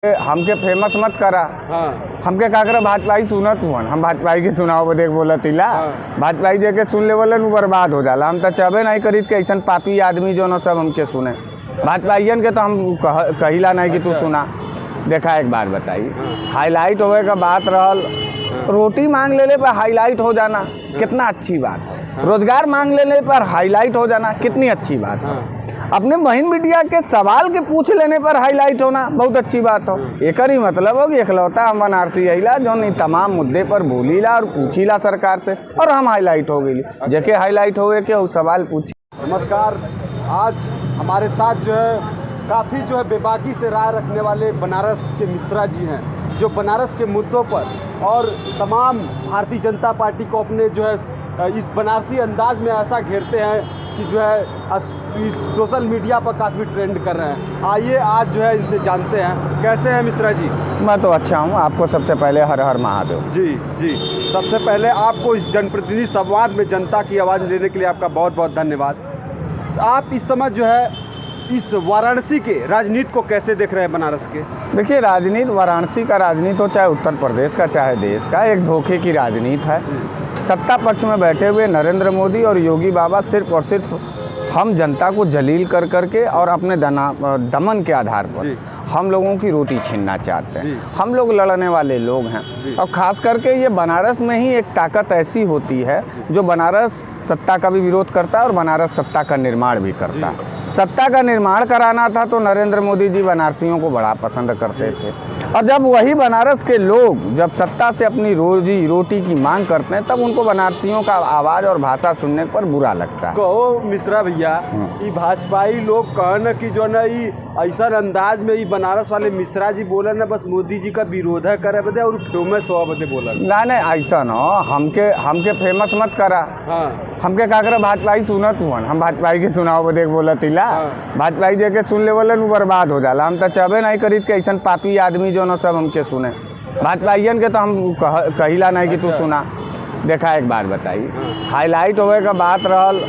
हमके फेमस मत करा। हाँ। हमके का करे भाजपाई सुनत हुअन, हम भाजपाई के सुनाओ देख बोलत इला। हाँ। भाजपाई जे के सुन लेवलन उ बर्बाद हो जाला। हम तो चाहबे नहीं करी कि ऐसा पापी आदमी जो न सब हमके सुने। भाजपाइयन के तो हम कहिला नहीं कि तू सुना। देखा एक बात बताई, हाईलाइट होवे का बात रहल, रोटी मांग लेने पर हाईलाइट हो जाना कितना अच्छी बात है। रोजगार मांग लेने पर हाईलाइट हो जाना कितनी अच्छी बात है। अपने बहन मीडिया के सवाल के पूछ लेने पर हाईलाइट होना बहुत अच्छी बात हो। एक ही मतलब हो कि इकलौता हम बनारसी अहिला जो नहीं तमाम मुद्दे पर बोलीला और पूछीला सरकार से और हम हाईलाइट हो गई। जैसे हाईलाइट हो गए कि वो सवाल पूछी। नमस्कार, आज हमारे साथ जो है काफ़ी जो है बेबाकी से राय रखने वाले बनारस के मिश्रा जी हैं, जो बनारस के मुद्दों पर और तमाम भारतीय जनता पार्टी को अपने जो है इस बनारसी अंदाज में ऐसा घेरते हैं कि जो है इस सोशल मीडिया पर काफ़ी ट्रेंड कर रहे हैं। आइए आज जो है इनसे जानते हैं। कैसे हैं मिश्रा जी? मैं तो अच्छा हूँ। आपको सबसे पहले हर हर महादेव। जी, सबसे पहले आपको इस जनप्रतिनिधि संवाद में जनता की आवाज़ लेने के लिए आपका बहुत बहुत धन्यवाद। आप इस समय जो है इस वाराणसी के राजनीति को कैसे देख रहे हैं बनारस के? देखिए, राजनीति वाराणसी का राजनीति हो, चाहे उत्तर प्रदेश का चाहे देश का, एक धोखे की राजनीति है। सत्ता पक्ष में बैठे हुए नरेंद्र मोदी और योगी बाबा सिर्फ और सिर्फ हम जनता को जलील कर करके और अपने दमन के आधार पर हम लोगों की रोटी छीनना चाहते हैं। हम लोग लड़ने वाले लोग हैं और ख़ास करके ये बनारस में ही एक ताकत ऐसी होती है जो बनारस सत्ता का भी विरोध करता है और बनारस सत्ता का निर्माण भी करता है। सत्ता का निर्माण कराना था तो नरेंद्र मोदी जी बनारसियों को बड़ा पसंद करते थे और जब वही बनारस के लोग जब सत्ता से अपनी रोजी रोटी की मांग करते हैं तब उनको बनारसियों का आवाज़ और भाषा सुनने पर बुरा लगता है। कहो मिश्रा भैया, ये भाजपाई लोग कहना कि जो ना ये ऐसा अंदाज में ये बनारस वाले मिश्रा जी बोले ना बस मोदी जी का विरोध करे बदे और फेमस हुआ बदे बोला ना ऐसा न हमके फेमस मत करा। हमके का करे भाजपाई सुनत हुअन, हम भाजपाई के सुनाओ बदे बोलत इला। भाजपाई जे के सुन लेवलन उ बर्बाद हो जाला। हम तो चाहबे नहीं करी कि ऐसा पापी आदमी जो न सब हमके सुने। भाजपाइयन के तो हम कहिला नहीं कि तू सुना। देखा एक बात बताई, हाईलाइट होवे का बात रहल,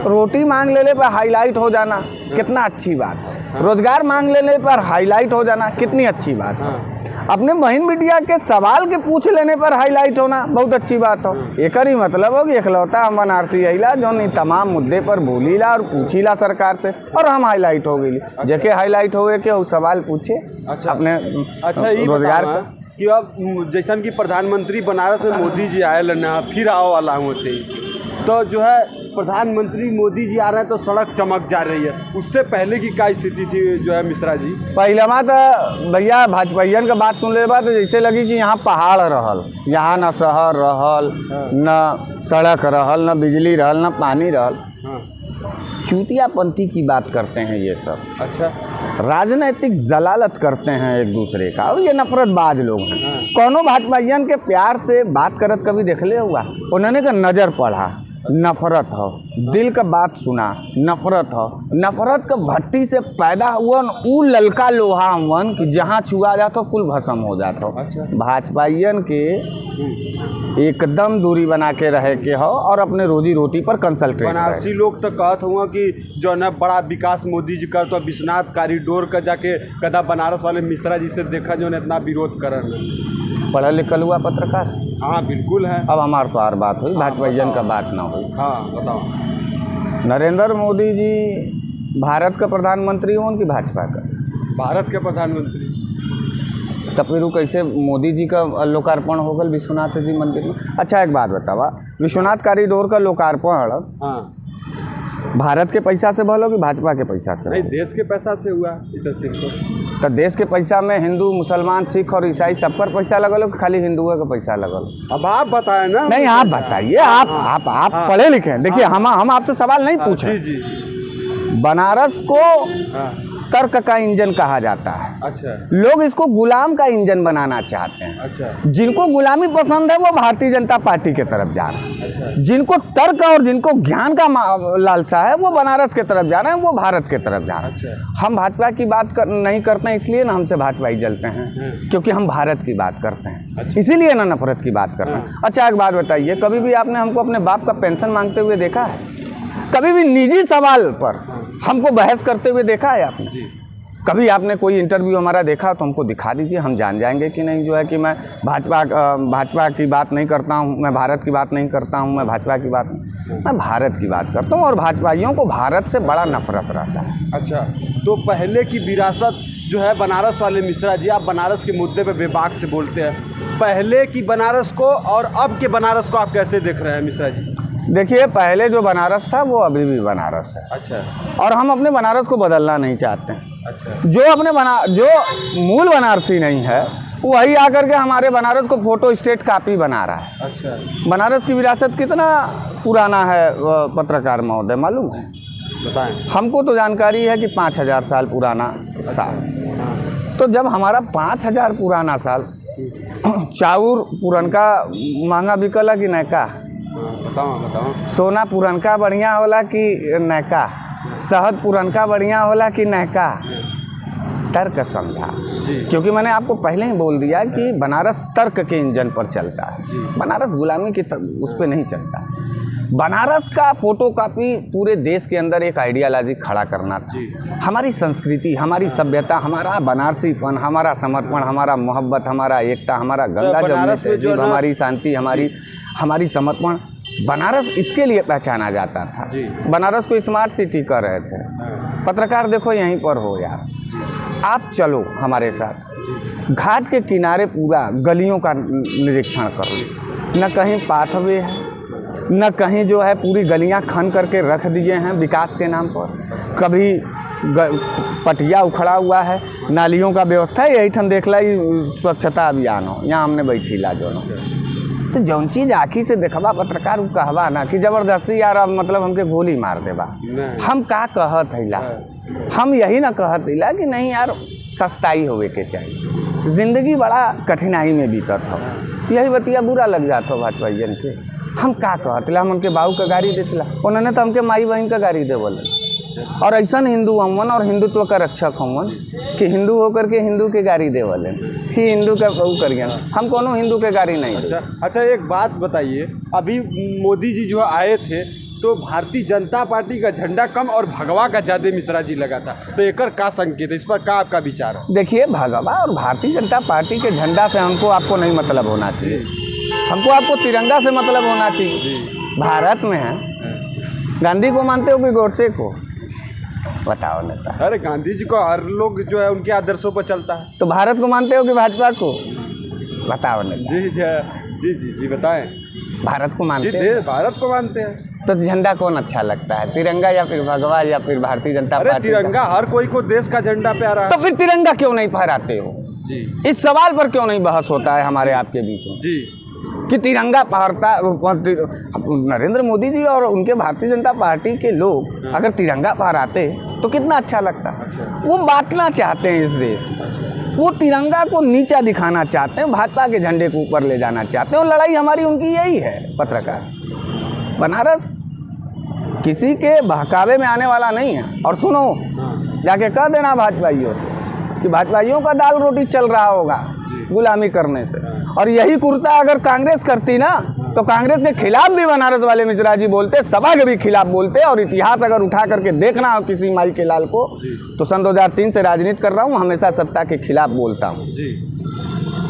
रोटी मांग लेने पर हाईलाइट हो जाना कितना अच्छी बात है। रोजगार मांग लेने पर हाईलाइट हो जाना कितनी अच्छी बात है। अपने बहन मीडिया के सवाल के पूछ लेने पर हाईलाइट होना बहुत अच्छी बात हो। एक ही मतलब हो कि इकलौता हम बनारसी अहिला जो नहीं तमाम मुद्दे पर बोलीला और पूछीला सरकार से और हम हाईलाइट हो गई। जैसे हाईलाइट हो गए कि वो सवाल पूछे अपने रोजगार का कि अब जैसा कि प्रधानमंत्री बनारस में मोदी जी आए ना फिर आओ वाला होते तो जो है प्रधानमंत्री मोदी जी आ रहे हैं तो सड़क चमक जा रही है। उससे पहले की क्या स्थिति थी जो है मिश्रा जी? पहले तो भैया भाजपाइयन का बात सुन ले तो जैसे लगी कि यहाँ पहाड़ रहल, यहाँ न शहर रहल, न सड़क रहल, न बिजली रहल, न पानी रहल। चूतियापंथी की बात करते हैं ये सब। अच्छा, राजनीतिक जलालत करते हैं एक दूसरे का और ये नफरतबाज लोग हैं। कौनो भाजपाइयन के प्यार से बात करत कभी देखले हुआ? उन्होंने का नज़र पढ़ा, नफरत हो, दिल का बात सुना, नफरत हो। नफरत का भट्टी से पैदा हुआ ऊ ललका लोहा वन कि जहाँ छुआ जाता कुल भस्म हो जाता। भाजपाइयन के एकदम दूरी बना के रहे के हो और अपने रोजी रोटी पर कंसंट्रेट। बनारसी लोग तो कहत हुआ कि जो है बड़ा विकास मोदी जी का तो विश्वनाथ कॉरिडोर का जाके कदा बनारस वाले मिश्रा जी से देखा जो ने इतना विरोध करन। पढ़ा लिखल हुआ पत्रकार? हाँ बिल्कुल है। अब हमार तो हर बात हुई, भाजपाइयन का बात ना हुई। हाँ बताओ। नरेंद्र मोदी जी भारत का प्रधानमंत्री हो उनकी भाजपा का? भारत के प्रधानमंत्री। तो फिर वो कैसे मोदी जी का लोकार्पण होगा विश्वनाथ जी मंदिर में? अच्छा एक बात बतावा, विश्वनाथ कॉरिडोर का लोकार्पण भारत के पैसा से भलो कि भाजपा के पैसा से? नहीं, देश के पैसा से हुआ। तो देश के पैसा में हिंदू मुसलमान सिख और ईसाई सब पर पैसा लगल हो कि खाली हिंदुओं का पैसा लगल? अब आप बताएं ना। नहीं आप बताइए, आप पढ़े लिखे हैं। देखिए हम आपसे सवाल नहीं पूछे। जी। बनारस को तर्क का इंजन कहा जाता है। अच्छा। लोग इसको गुलाम का इंजन बनाना चाहते हैं। अच्छा। जिनको गुलामी पसंद है वो भारतीय जनता पार्टी के तरफ जा रहे हैं। अच्छा। जिनको तर्क और जिनको ज्ञान का लालसा है वो बनारस के तरफ जा रहे हैं, वो भारत के तरफ जा रहे हैं। अच्छा। हम भाजपा की बात नहीं करते हैं इसलिए ना हमसे भाजपाई जलते हैं, क्योंकि हम भारत की बात करते हैं। अच्छा। इसीलिए ना नफरत की बात करते हैं। अच्छा एक बात बताइए, कभी भी आपने हमको अपने बाप का पेंशन मांगते हुए देखा है? कभी भी निजी सवाल पर हमको बहस करते हुए देखा है आपने? कभी आपने कोई इंटरव्यू हमारा देखा तो हमको दिखा दीजिए, हम जान जाएंगे कि नहीं जो है कि मैं भाजपा की बात नहीं करता हूँ, मैं भारत की बात नहीं करता हूँ, मैं भाजपा की बात मैं भारत की बात करता हूँ। और भाजपाइयों को भारत से बड़ा नफरत रहता है। अच्छा, तो पहले की विरासत जो है बनारस वाले मिश्रा जी, आप बनारस के मुद्दे पे बेबाक से बोलते हैं, पहले की बनारस को और अब के बनारस को आप कैसे देख रहे हैं मिश्रा जी? देखिए, पहले जो बनारस था वो अभी भी बनारस है। अच्छा। और हम अपने बनारस को बदलना नहीं चाहते हैं। अच्छा। जो मूल बनारसी नहीं है वही आकर के हमारे बनारस को फोटो स्टेट कॉपी बना रहा है। अच्छा। बनारस की विरासत कितना पुराना है पत्रकार महोदय, मालूम है? बताएं। हमको तो जानकारी है कि 5000 साल पुराना साल। तो जब हमारा 5000 पुराना साल चाउर पुरनका महंगा बिकला कि नैका? बताओ। सोना पुरनका बढ़िया होला कि नैका? शहद पुरनका बढ़िया होला कि नैका? तर्क समझा, क्योंकि मैंने आपको पहले ही बोल दिया कि बनारस तर्क के इंजन पर चलता है, बनारस गुलामी की उस पर नहीं चलता। बनारस का फोटो कॉपी पूरे देश के अंदर एक आइडियालॉजी खड़ा करना था। हमारी संस्कृति, हमारी सभ्यता, हमारा बनारसीपन, हमारा समर्पण, हमारा मोहब्बत, हमारा एकता, हमारा गंगा जमुनी तहजीब, हमारी शांति, हमारी समर्पण, बनारस इसके लिए पहचाना जाता था। बनारस को स्मार्ट सिटी कर रहे थे। पत्रकार देखो यहीं पर हो यार, आप चलो हमारे साथ, घाट के किनारे पूरा गलियों का निरीक्षण करो। न कहीं पाथवे है, न कहीं जो है पूरी गलियां खन करके रख दिए हैं विकास के नाम पर। कभी पटिया उखड़ा हुआ है, नालियों का व्यवस्था है, यही ठन देख ला स्वच्छता अभियान हो, यहाँ हमने बैठी ला जो। तो जौन चीज़ आँखी से देखबा पत्रकार उ कहवा ना कि ज़बरदस्ती यार अब मतलब हमके गोली मार देबा। हम का कहत हैला, हम यही ना कहत हैला कि नहीं यार सस्ताई होवे के चाहिए। ज़िंदगी बड़ा कठिनाई में बीतत हो, यही बतिया बुरा लग जाता हो भाजपाइयन के। हम का कहत, हम उनके बाबू का गाड़ी देतला, उन्होंने तो हमके माई बहन का गाड़ी देवल। और ऐसा हिंदू अमन और हिंदुत्व का रक्षक हमन कि हिंदू होकर के हिंदू के गाड़ी देवल ही हिंदू का वो करिए, हम कोनो हिंदू के गाड़ी नहीं। अच्छा, एक बात बताइए, अभी मोदी जी जो आए थे तो भारतीय जनता पार्टी का झंडा कम और भगवा का ज़्यादा मिश्रा जी लगा था, तो एकर का संकेत है, इस पर का आपका विचार है? देखिए, भगवा और भारतीय जनता पार्टी के झंडा से हमको आपको नहीं मतलब होना चाहिए, हमको आपको तिरंगा से मतलब होना चाहिए। भारत में है, गांधी को मानते हो कि गोडसे को? बताओ नेता। अरे गांधी जी को हर लोग जो है उनके आदर्शों पर चलता है। तो भारत को मानते हो कि भाजपा को? बताओ नेता। जी बताएं। भारत को मानते हैं? भारत को मानते हैं। तो झंडा कौन अच्छा लगता है, तिरंगा या फिर भगवा या फिर भारतीय जनता पार्टी? तिरंगा, हर कोई को देश का झंडा प्यारा है। तो फिर तिरंगा क्यों नहीं फहराते हो? जी। इस सवाल पर क्यों नहीं बहस होता है हमारे आपके बीच में? जी। कि तिरंगा फहरता, नरेंद्र मोदी जी और उनके भारतीय जनता पार्टी के लोग अगर तिरंगा फहराते तो कितना अच्छा लगता। वो बांटना चाहते हैं इस देश में, वो तिरंगा को नीचा दिखाना चाहते हैं, भाजपा के झंडे को ऊपर ले जाना चाहते हैं। और लड़ाई हमारी उनकी यही है। पत्रकार बनारस किसी के बहकावे में आने वाला नहीं है। और सुनो, जाके कह देना भाजपाइयों से कि भाजपाइयों का दाल रोटी चल रहा होगा गुलामी करने से। और यही कुर्ता अगर कांग्रेस करती ना तो कांग्रेस के खिलाफ भी बनारस वाले मिश्रा जी बोलते, सभा के भी खिलाफ बोलते। और इतिहास अगर उठा करके देखना हो किसी माई के लाल को, तो सन 2003 से राजनीति कर रहा हूँ, हमेशा सत्ता के खिलाफ बोलता हूँ।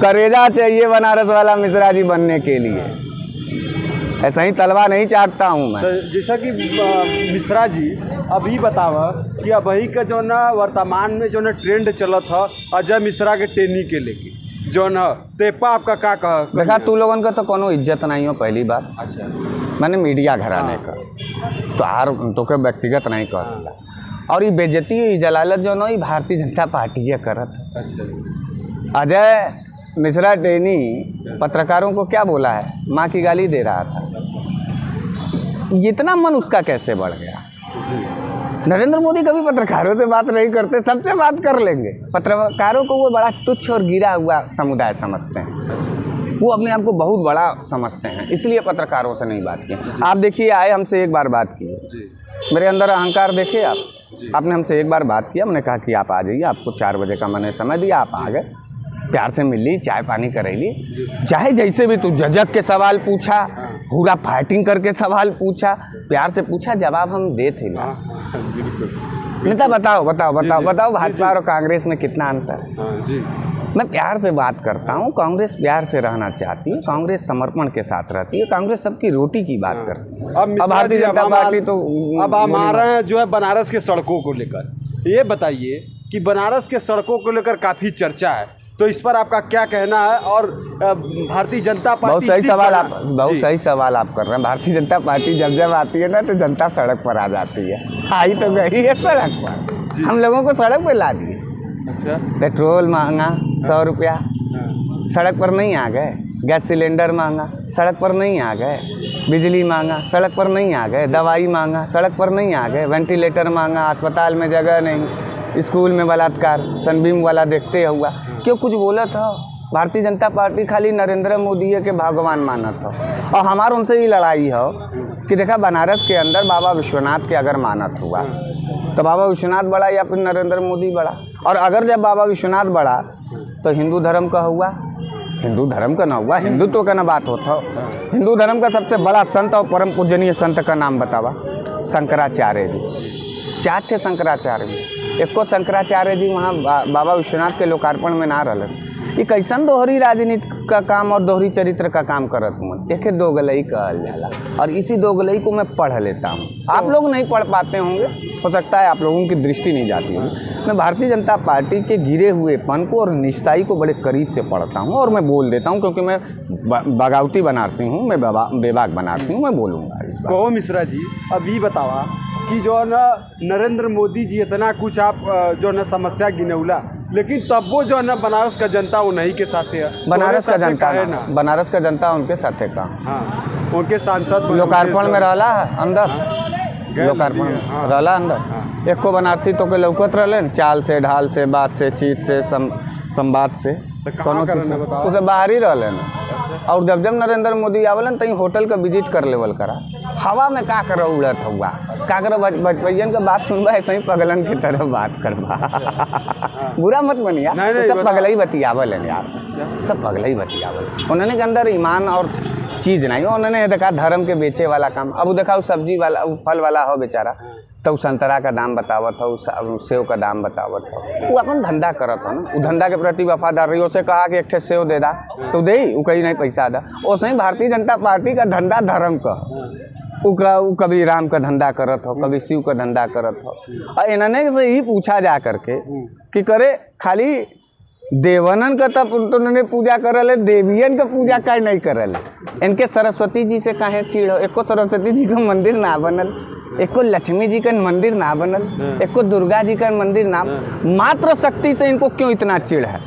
करेजा चाहिए बनारस वाला मिश्रा जी बनने के लिए, ऐसा ही तलवा नहीं चाटता हूँ मैं। तो जैसा कि मिश्रा जी अभी बतावा कि अभी का जो ना वर्तमान में जो ना ट्रेंड चला था अजय मिश्रा के टेनी के लेके जो ना तेपा आपका का कहा? देखा, तू लोगों का तो कोनो इज्जत नहीं हो, पहली बात। अच्छा। मैंने मीडिया घराने का तो आर तो के व्यक्तिगत नहीं कहता। और ये बेइज्जती, ये जलालत जो ना ये भारतीय जनता पार्टी है करत। अच्छा। अजय मिश्रा टेनी पत्रकारों को क्या बोला है, माँ की गाली दे रहा था। इतना मन उसका कैसे बढ़ गया? नरेंद्र मोदी कभी पत्रकारों से बात नहीं करते, सबसे बात कर लेंगे। पत्रकारों को वो बड़ा तुच्छ और गिरा हुआ समुदाय समझते हैं, वो अपने आप को बहुत बड़ा समझते हैं, इसलिए पत्रकारों से नहीं बात की। आप देखिए, आए हमसे एक बार बात की, मेरे अंदर अहंकार देखे आपने हमसे एक बार बात किया, मैंने कहा कि आप आ जाइए, आपको 4 बजे का मैंने समय दिया, आप आ गए, प्यार से मिल ली, चाय पानी करैली, चाहे जैसे भी तू झझक के सवाल पूछा, पूरा फाइटिंग करके सवाल पूछा, प्यार से पूछा, जवाब हम दे थे ना। नेता बताओ भाजपा और कांग्रेस में कितना अंतर है। जी मैं प्यार से बात करता हूँ, कांग्रेस प्यार से रहना चाहती है, कांग्रेस समर्पण के साथ रहती है, कांग्रेस सबकी रोटी की बात करती है। अब भारतीय जनता पार्टी तो अब हमारा जो है बनारस के सड़कों को लेकर, ये बताइए कि बनारस के सड़कों को लेकर काफ़ी चर्चा है, तो इस पर आपका क्या कहना है? और भारतीय जनता पार्टी बहुत सही सवाल आप कर रहे हैं। भारतीय जनता पार्टी जब आती है ना तो जनता सड़क पर आ जाती है, आई तो गई है सड़क पर, हम लोगों को सड़क पर ला दिए। अच्छा, पेट्रोल महंगा 100 रुपया, सड़क पर नहीं आ गए। गैस सिलेंडर महंगा, सड़क पर नहीं आ गए। बिजली महंगा, सड़क पर नहीं आ गए। दवाई महंगा, सड़क पर नहीं आ गए। वेंटिलेटर महंगा, अस्पताल में जगह नहीं, स्कूल में बलात्कार, सनबीम वाला देखते हुआ क्यों कुछ बोला था। भारतीय जनता पार्टी खाली नरेंद्र मोदी के भगवान माना था, और हमारा उनसे ये लड़ाई हो कि देखा बनारस के अंदर बाबा विश्वनाथ के अगर मानत हुआ तो बाबा विश्वनाथ बड़ा या फिर नरेंद्र मोदी बड़ा, और अगर जब बाबा विश्वनाथ बड़ा तो हिंदू धर्म का हुआ, हिंदू धर्म का ना हुआ, हिंदुत्व का ना बात होता। हिंदू धर्म का सबसे बड़ा संत और परम पूजनीय संत का नाम बतावा, शंकराचार्य जी। 4 थे शंकराचार्य जी, एको शंकराचार्य जी वहाँ बाबा विश्वनाथ के लोकार्पण में ना रहलन। ये कैसन दोहरी राजनीति का काम और दोहरी चरित्र का काम करत हूँ। एक दोगलई कहल जाला, और इसी दोगलई को मैं पढ़ लेता हूँ। आप लोग नहीं पढ़ पाते होंगे, हो सकता है आप लोगों की दृष्टि नहीं जाती होगी। मैं भारतीय जनता पार्टी के गिरे हुए पन को और निष्ठाई को बड़े करीब से पढ़ता हूँ, और मैं बोल देता हूँ क्योंकि मैं बगावती बनारसी हूँ, मैं बेबाक बनारसी हूँ, मैं बोलूँगा इस बार। कहो मिश्रा जी, अब ये बतावा कि जो है ना नरेंद्र मोदी जी इतना कुछ आप जो है ना समस्या गिनौला, लेकिन तब वो जो है ना बनारस का जनता वो नहीं के साथ है। बनारस का जनता है ना, बनारस का जनता उनके साथ है का। हाँ, उनके सांसद लोकार्पण में रहला अंदर, लोकार्पण में रहला अंदर। एको बनारसी तो के लौकत रहले, चाल से, ढाल से, बात से, चीत से, संवाद से, कोनो चीज उसे बाहर ही रहले ना। और जब जब नरेंद्र मोदी आवलन तई होटल का विजिट कर लेवल करा। हवा में का कर उड़त हुआ, का कर बचपन का बात सुनबा, ऐसे ही पगलन की तरह बात करबा। बुरा मत बनिया, सब पगला ही बतियावल है यार, सब पगला ही बतियावल। उन्होंने के अंदर ईमान और चीज़ नहीं, उन्होंने देखा धर्म के बेचे वाला काम। अब देखा सब्जी वाला, फल वाला हो बेचारा, तो संतरा का दाम बतावत हो, सेव का दाम बतावत हो, वो अपन धंधा करत हो ना, वो धंधा के प्रति वफादार रही। उसे कहा कि एक ठे सेव दे दा तो दे, वो कहीं नहीं पैसा दा। वैसे ही भारतीय जनता पार्टी का धंधा धर्म का, वो कभी राम का धंधा करत हो, कभी शिव का धंधा करत हो। और इन्होंने से ही पूछा जा करके कि करे खाली देवनन का तब उन्होंने पूजा करल है, देवियन का पूजा काहे नहीं करल है। इनके सरस्वती जी से काहे चिड़ हो, एको सरस्वती जी का मंदिर ना बनल, एको लक्ष्मी जी का मंदिर ना बनल, एको दुर्गा जी का मंदिर ना, मात्र शक्ति से इनको क्यों इतना चिड़ है।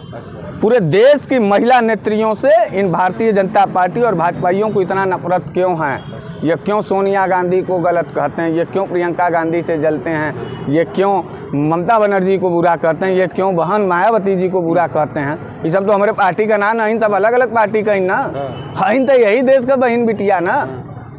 पूरे देश की महिला नेत्रियों से इन भारतीय जनता पार्टी और भाजपाइयों को इतना नफरत क्यों है। ये क्यों सोनिया गांधी को गलत कहते हैं, ये क्यों प्रियंका गांधी से जलते हैं, ये क्यों ममता बनर्जी को बुरा कहते हैं, ये क्यों बहन मायावती जी को बुरा कहते हैं। ये सब तो हमारे पार्टी का नाम है, इन सब अलग अलग पार्टी का ही ना है, इन तो यही देश का बहन बिटिया ना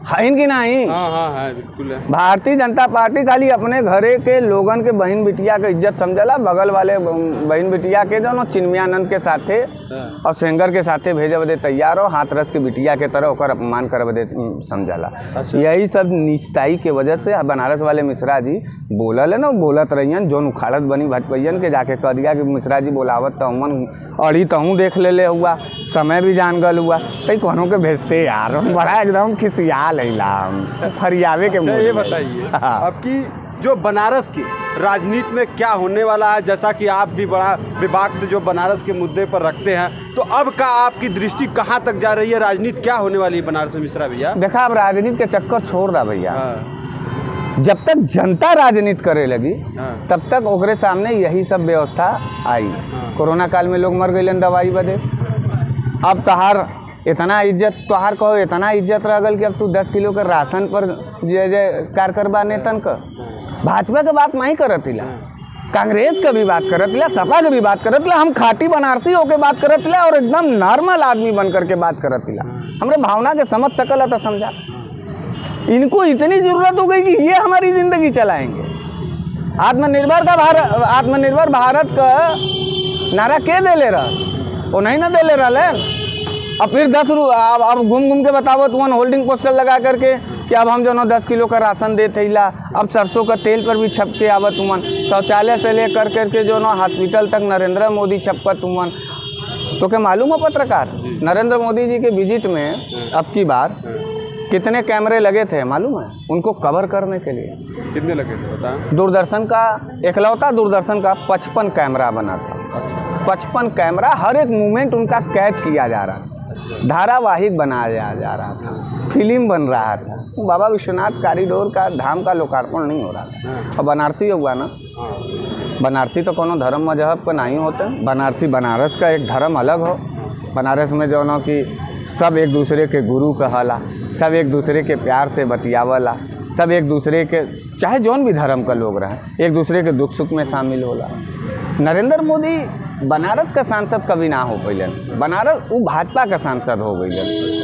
है, इनकी नहीं। हाँ, बिल्कुल है। भारतीय भारतीय जनता पार्टी खाली अपने घरे के लोगन के बहन बिटिया के इज्जत समझला, बगल वाले बहन बिटिया के जो चिन्मयानंद के साथे और सेंगर के साथे भेजे बदे तैयार हो, हाथरस के बिटिया के तरह ओकर अपमान कर बदे समझला। यही सब निष्ठाई के वजह से बनारस वाले मिश्रा जी बोलल है ना, बोलत रहियन जोन उखाड़त बनी भाजपैयन के, जाके कह दिया कि मिश्रा जी बोलावत तो हमन अड़ी तहूँ देख ले हुआ, समय भी जान गल हुआ, कई कहनों के भेजते यार, बड़ा एकदम खिसिया फरियावे के। ये बताइए आपकी जो बनारस की राजनीति में क्या होने वाला है, जैसा कि आप भी बड़ा विभाग से जो बनारस के मुद्दे पर रखते हैं, तो अब का आपकी दृष्टि कहाँ तक जा रही है, राजनीति क्या होने वाली है बनारस में मिश्रा भैया? देखा, अब राजनीति के चक्कर छोड़ दा भैया। जब तक जनता राजनीति करे लगी तब तक ओकरे सामने यही सब व्यवस्था आई। कोरोना काल में लोग मर गए दवाई बदे, अब तहार इतना इज्जत, तोहार कहो इतना इज्जत रह गल कि अब तू 10 किलो के राशन पर जय जयकार करबा नेतन का। भाजपा के बात नहीं करत ला, कांग्रेस का भी बात करत ला, सपा के भी बात करत ला, हम खाटी बनारसी होके बात करत ला और एकदम नॉर्मल आदमी बन करके बात करत ला। हमरे भावना के समझ सकल तो समझा। इनको इतनी जरूरत हो गई कि ये हमारी जिंदगी चलाएंगे। आत्मनिर्भर भारत का नारा के दे ले रहा, वो नहीं ना दे ले रहा है। अब फिर 10 अब घूम घूम के बतावो तुम होल्डिंग पोस्टर लगा करके कि अब हम जो 10 किलो का राशन देते हिला, अब सरसों का तेल पर भी छप के आवत हुमन, शौचालय से लेकर करके जो हॉस्पिटल तक नरेंद्र मोदी छपत हुमन। तो क्या मालूम है पत्रकार, नरेंद्र मोदी जी के विजिट में अब की बार कितने कैमरे लगे थे मालूम है उनको कवर करने के लिए? कितने लगे थे बता? दूरदर्शन का इकलौता दूरदर्शन का 55 कैमरा बना था। 55 कैमरा, हर एक मूवमेंट उनका कैद किया जा रहा था, धारावाहिक बनाया जा रहा था, फिल्म बन रहा था। बाबा विश्वनाथ कॉरिडोर का धाम का लोकार्पण नहीं हो रहा था। और बनारसी हुआ ना, बनारसी तो कोनो धर्म मजहब का नहीं होते, बनारसी बनारस का एक धर्म अलग हो। बनारस में जो कि सब एक दूसरे के गुरु कहला, सब एक दूसरे के प्यार से बतियावला, सब एक दूसरे के चाहे जौन भी धर्म का लोग रहे एक दूसरे के दुख सुख में शामिल होला। नरेंद्र मोदी बनारस का सांसद कभी ना हो पहले, बनारस वो भाजपा का सांसद हो गई,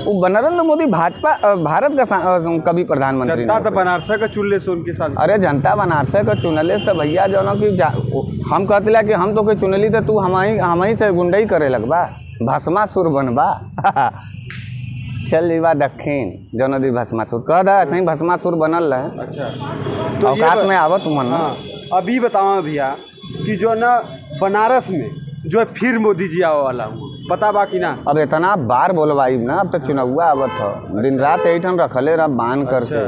वो नरेंद्र मोदी भाजपा भारत का कभी प्रधानमंत्री जनता तो बनारस का चुनले से उनके साथ। अरे जनता बनारस का चुनले तो भैया जो कि हम कहते कि हम तो के चुनली तो तू हमारी से गुंडई करे लगबा, भस्मासुर बनबा चल जीवा दक्षिण जो नदी भस्मासुर कह दा ऐसे ही भस्मासुर बनल रहे। अच्छा तो औकात में आवत मन। हाँ, अभी बताओ भैया कि जो ना बनारस में जो है फिर मोदी जी आवे वाला हूँ, पता बाकी ना? अब इतना बार बोलवाई ना, अब तो चुनाव आवत हो, दिन रात यही रखले रह बांध करके।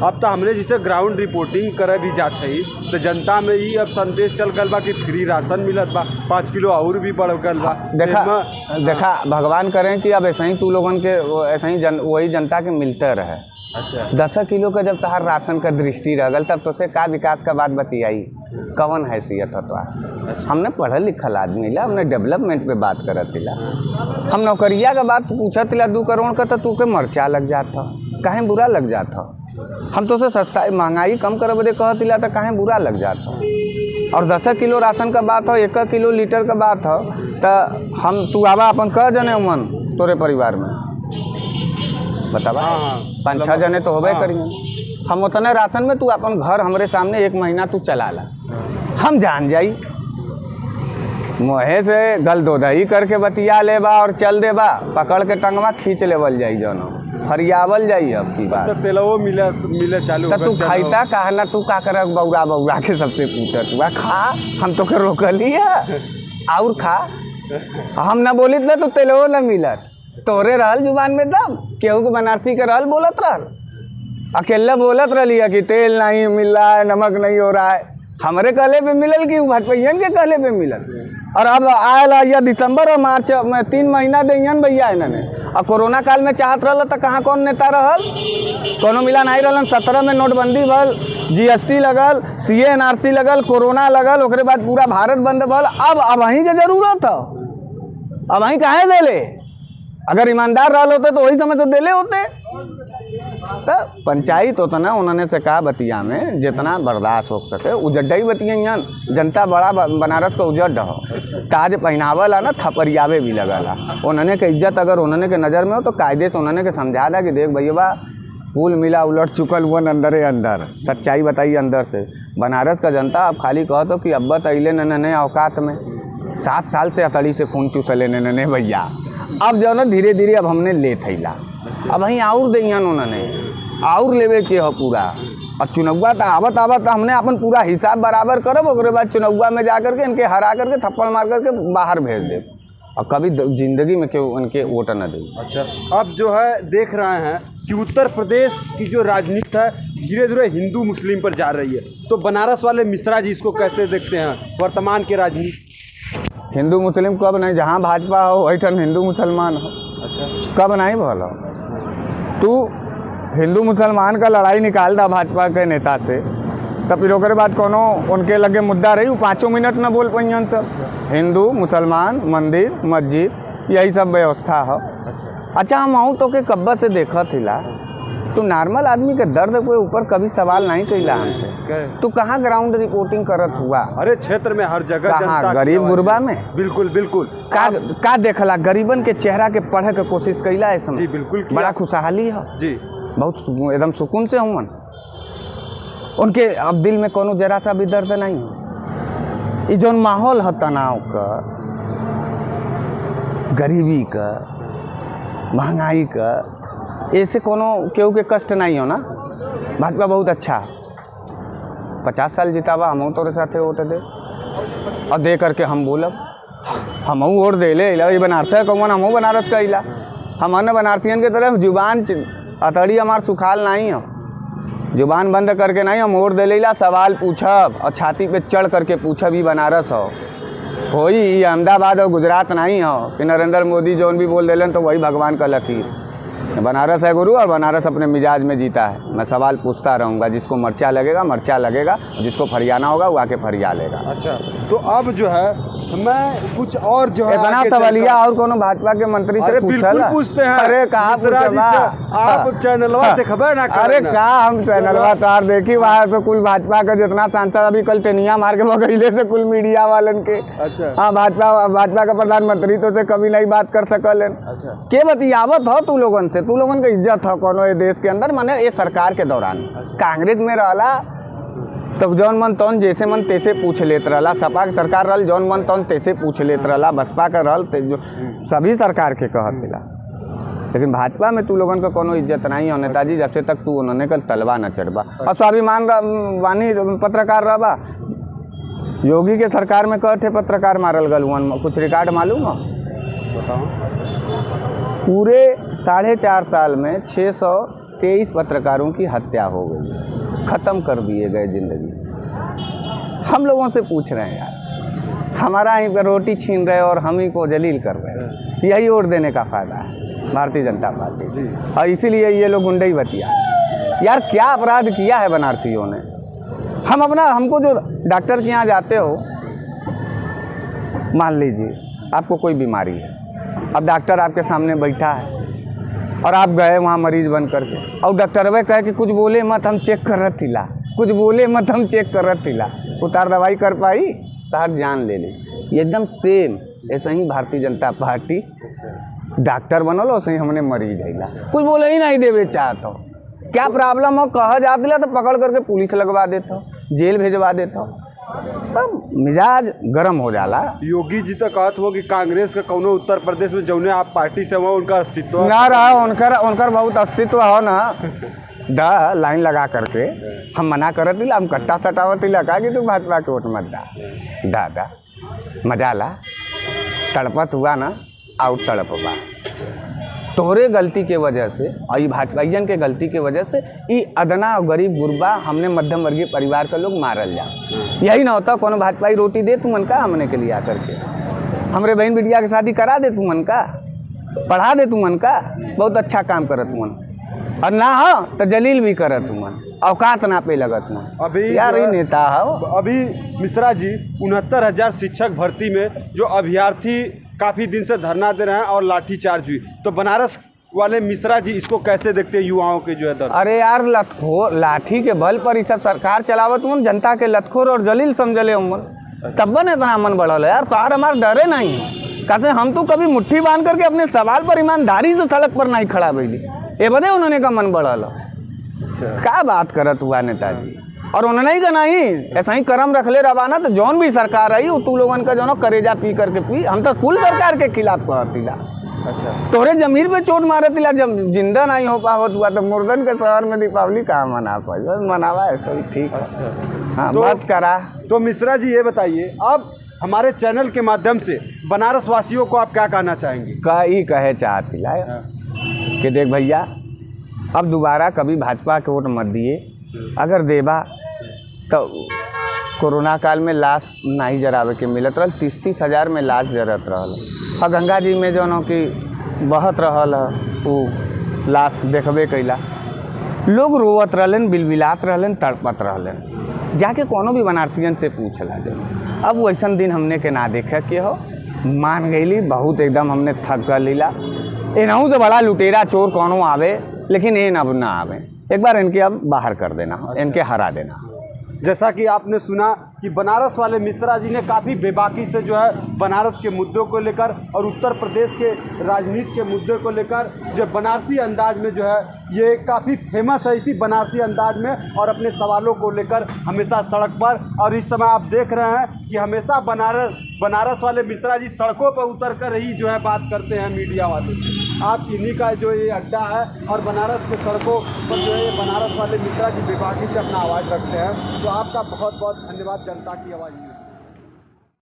अब तो हमने जैसे ग्राउंड रिपोर्टिंग करे भी जात है तो जनता में ही अब संदेश चल गल बा कि फ्री राशन मिलत बा, 5 किलो और भी बढ़ गल बा। देखा भगवान करें कि अब ऐसे ही तू लोगन के ऐसे ही वही जनता के मिलते रहे। अच्छा 10 किलो का जब तहार राशन का दृष्टि रहल तब तो से का विकास का बात बतियाई, कवन हैसियत हो? हमने पढ़ल लिखल आदमी ला, हमने डेवलपमेंट पे बात करत ला, हम नौकरिया का बात पूछत ला 2 करोड़ का तो तू के मर्चा लग जाता, काहे बुरा लग जाता? हम तो से सस्ता महंगाई कम करे बदे कहत ला तो काहे बुरा लग जाता? और 10 किलो राशन का बात हो, 1 किलो लीटर का बात हो, तो हम तू आवा अपन कह जने मन तोरे परिवार में बतावा? 5-6 जने तो होबे करिए। हम उतने राशन में तू अपन घर हमरे सामने 1 महीना तू चला ला, हम जान जाई मोहे से गल दो-दही करके बतिया लेबा और चल देबा, पकड़ के टंगवा खींच लेवल जाई, जौन फरियावल जाई। अब की बात तो तेलवो मिले चालू तो तू खाइता कहा ना, तू का कर बौरा के सबसे पूछत हुआ खा, हम तो के रोकली है और खा, हम ना बोलित ना तो तेलवो ना मिलत, तोरे रहल जुबान में दम, केहू को बनारसी के रहल बोलत रहल, अकेला बोलत रही कि तेल नहीं मिल रहा है, नमक नहीं हो रहा है, हमरे कहले पे मिलल कि भाजपा के कहले पे मिलल। और अब आयल या दिसंबर और मार्च में 3 महीना दियन भैया इन्होंने। और कोरोना काल में चाहत रहल तो कहाँ कौन नेता रहल, कोनो मिला नहीं रहलन। 17 में नोटबंदी भल, GST लगल, CA NRC लगल, कोरोना लगल, ओकरे बाद पूरा भारत बंद भल। अब वहीं के जरूरत है, अब वहीं काहे देले? अगर ईमानदार रहल होते तो वही समय से देले होते। तो पंचायत उतना उन्होंने से कहा बतिया में जितना बर्दाश्त हो सके उजड्डा ही बतियन, जनता बड़ा बनारस का उजड्ड हो, ताज पहनावला ना थपरियावे भी लगला। उन्होंने के इज्जत अगर उन्होंने के नज़र में हो तो कायदे से उन्होंने के समझा दा कि देख भैया पुल मिला उलट चुकल हुआ अंदर अंदर, सच्चाई बताइए अंदर से। बनारस का जनता अब खाली कहो तो कि अब्बा तैले नने औकात में 7 साल से अतड़ी से खून चूसले नने भैया, अब जो ना धीरे धीरे अब हमने ले थैला, अब वहीं और दियन उन्होंने और लेवे के हो पूरा। और चुनौवा तो आवत हमने अपन पूरा हिसाब बराबर करब, उसके बाद चुनौवा में जा करके इनके हरा करके थप्पड़ मार करके बाहर भेज दे, और कभी जिंदगी में क्यों उनके वोट न दे। अच्छा अब जो है देख रहे हैं कि उत्तर प्रदेश की जो राजनीति है धीरे धीरे हिंदू मुस्लिम पर जा रही है, तो बनारस वाले मिश्रा जी इसको कैसे देखते हैं वर्तमान के राजनीति? हिंदू मुस्लिम कब नहीं, जहाँ भाजपा हो वही ठन हिंदू मुसलमान हो। अच्छा कब नहीं बोलो, तू हिंदू मुसलमान का लड़ाई निकाल दा भाजपा के नेता से, तब फिर ओकरे बाद कोनो उनके लगे मुद्दा रही 5 मिनट न बोल पाइन सब। हिंदू मुसलमान मंदिर मस्जिद यही सब व्यवस्था हो। अच्छा हम आऊँ तो के कब्बा से देखा थिला, तू नॉर्मल आदमी के दर्द के ऊपर कभी सवाल नहीं कैला हमसे। तू कहाँ ग्राउंड रिपोर्टिंग करत हुआ? अरे क्षेत्र में हर जगह कहाँ, गरीब गुरबा में? बिल्कुल बिल्कुल। का देखला गरीबन के चेहरा के पढ़े के कोशिश कैला है समय? जी बिल्कुल, बड़ा खुशहाली है जी, बहुत एकदम सुकून से हूँ। उनके अब दिल में कोनो जरा सा भी दर्द नहीं हो। ये जो माहौल है तनाव का, गरीबी का, महंगाई का, ऐसे कोनो केहू के कष्ट नहीं हो ना। भाजपा बहुत अच्छा 50 साल जितावा, हम तोरे साथे वोट दे और दे करके हम बोलब हम वोट दे ले बनारस कौन हम बनारस का इला हमने बनारसियन के तरफ जुबान अतड़ी हमार सुखाल नहीं हो, जुबान बंद करके नहीं हम वोट दे लेला। सवाल पूछब और छाती पे चढ़ करके पूछब ही बनारस हो कोई ये अहमदाबाद और गुजरात नहीं हो कि नरेंद्र मोदी जौन भी बोल देलन तो वही भगवान का लकीर। बनारस है गुरु और बनारस अपने मिजाज में जीता है। मैं सवाल पूछता रहूँगा, जिसको मर्चा लगेगा, जिसको फरियाना होगा वो आके फरिया लेगा। अच्छा, तो अब जो है मैं कुछ और जो है इतना सवालिया और कोनो भाजपा के मंत्री से बिल्कुल पूछते हैं। अरे कहाँ आप चैनलवा देखबे ना? अरे कहाँ हम चैनलवा तार देखी वहाँ पे कुल भाजपा का जितना सांसद अभी कल टेनिया मार के बगैले से कुल मीडिया वालन के। अच्छा, हाँ भाजपा का प्रधानमंत्री तो से कभी नहीं बात कर सकलन। अच्छा, के बतियावत हो तू लोगन से, तू लोगन का इज्जत हो कोनो ये देश के अंदर, माने ये सरकार के दौरान। कांग्रेस में रहला तब जौन मन तौन जैसे मन तैसे पूछ लेत रहला, सपा के सरकार रहल जौन मन तौन तैसे पूछ लेत रहला, बसपा का रहल जो सभी सरकार के कहत दिला। लेकिन भाजपा में तू लोगन का कोनो इज्जत नहीं हो नेताजी, जब से तक तू उन्होंने कल तलवा न चढ़बा और स्वाभिमान वानी पत्रकार रहबा। योगी के सरकार में कठे पत्रकार मारल गल हुआ, कुछ रिकॉर्ड मालूम हो? बताओ। पूरे 4.5 साल में 623 पत्रकारों की हत्या हो गई, ख़त्म कर दिए गए ज़िंदगी। हम लोगों से पूछ रहे हैं यार, हमारा ही पर रोटी छीन रहे और हम ही को जलील कर रहे हैं। यही वोट देने का फ़ायदा है भारतीय जनता पार्टी, और इसीलिए ये लोग गुंडई बतिया यार। क्या अपराध किया है बनारसियों ने? हमको जो डॉक्टर के यहाँ जाते हो, मान लीजिए आपको कोई बीमारी है, अब डॉक्टर आपके सामने बैठा है और आप गए वहाँ मरीज बन करके, और डॉक्टर वे कहे कि कुछ बोले मत हम चेक कर रहे थिला, कुछ बोले मत हम चेक कर रहे थिला, उतार दवाई कर पाई तार जान ले ली। एकदम सेम ऐसा ही भारतीय जनता पार्टी डॉक्टर बनल, वैसे ही हमने मरीज है, कुछ बोले ही नहीं देवे चाहत हो। क्या प्रॉब्लम हो कहा जात ला तो पकड़ करके पुलिस लगवा देता हो, जेल भेजवा देता हो, तब मिजाज गरम हो जाला। योगी जी तो कहत हो कि कांग्रेस का कौनो उत्तर प्रदेश में जौने आप पार्टी से हुआ उनका अस्तित्व ना रहा, उनकर बहुत अस्तित्व हो ना। द लाइन लगा करके हम मना करत दिला, हम कट्टा सटावत लगा कि तू भाजपा के वोट मत दा मजा ला। तड़पत हुआ ना आउट तड़पबा, तोहरे गलती के वजह से और ये भाजपाइयन के गलती के वजह से ये अदना और गरीब गुरबा हमने मध्यम वर्गीय परिवार का लोग मारल जा। यही ना होता कोनो भाजपाई रोटी दे तू मन का हमने के लिए आकर के, हमरे बहन बिटिया की शादी करा दे तू मन का, पढ़ा दे तू मन का, बहुत अच्छा काम करत मन, और ना हो तो जलील भी करत मन, औकात ना पे लगत मन। अभी यार ये नेता हो। अभी मिश्रा जी 69,000 शिक्षक भर्ती में जो अभ्यर्थी काफ़ी दिन से धरना दे रहे हैं और लाठीचार्ज हुई, तो बनारस वाले मिश्रा जी इसको कैसे देखते हैं युवाओं के जो है दर्द? अरे यार लतखोर लाठी के बल पर ये सब सरकार चलावत हूँ, जनता के लतखोर और जलील समझले उमन, तब न इतना मन बढ़ल है यार। तार हमार डरे नहीं है, कैसे हम तो कभी मुट्ठी बांध करके अपने सवाल पर ईमानदारी से सड़क पर नहीं खड़ा बैली, ये बने उन्होंने का मन बढ़ल। अच्छा, क्या बात करत हुआ नेताजी, और उन्होंने ही का नहीं ऐसा ही करम रख ले रवाना, तो जौन भी सरकार आई तू लोगन का जो करेजा पी करके पी, हम तो कुल सरकार के खिलाफ कहतीला। अच्छा, तोरे जमीर पे चोट मारे तिला, जब जिंदा नहीं हो पावत हुआ तो मुर्दन के शहर में दीपावली कहाँ मना पाई, बस मनावा ऐसा ही ठीक है। अच्छा, हाँ तो बस करा। तो मिश्रा जी ये बताइए, अब हमारे चैनल के माध्यम से बनारस वासियों को आप क्या कहना चाहेंगे? कही कहे चाहतीला कि देख भैया, अब दोबारा कभी भाजपा के वोट मत दिए, अगर देबा तो कोरोना काल में लाश नहीं जरावे के मिलत रहल, 30-30 हज़ार में लाश जरत रहल, और गंगा जी में जो कि बहत रहल वो लाश देखबे कैला, लोग रोवत रहलन, बिलबिलात रहलन, तड़पत रहलन। जाके कोनो भी बनारसियन से पूछला जाए। अब वैसन दिन हमने के ना देखे के हो, मान गईली बहुत एकदम हमने थक कर लीला। एनहू से बड़ा लुटेरा चोर कोनो आवे, लेकिन ये अब ना आवे, एक बार इनके अब बाहर कर देना, इनके हरा देना। जैसा कि आपने सुना कि बनारस वाले मिश्रा जी ने काफ़ी बेबाकी से जो है बनारस के मुद्दों को लेकर और उत्तर प्रदेश के राजनीति के मुद्दे को लेकर जो बनारसी अंदाज में जो है ये काफ़ी फेमस है, इसी बनारसी अंदाज में, और अपने सवालों को लेकर हमेशा सड़क पर, और इस समय आप देख रहे हैं कि हमेशा बनारस वाले मिश्रा जी सड़कों पर उतर कर ही जो है बात करते हैं मीडिया वाले। आप इन्हीं का जो ये अड्डा है और बनारस के सड़कों पर जो है ये बनारस वाले मिश्रा जी बेबाकी से अपना आवाज़ रखते हैं। तो आपका बहुत बहुत धन्यवाद जनता की आवाज़।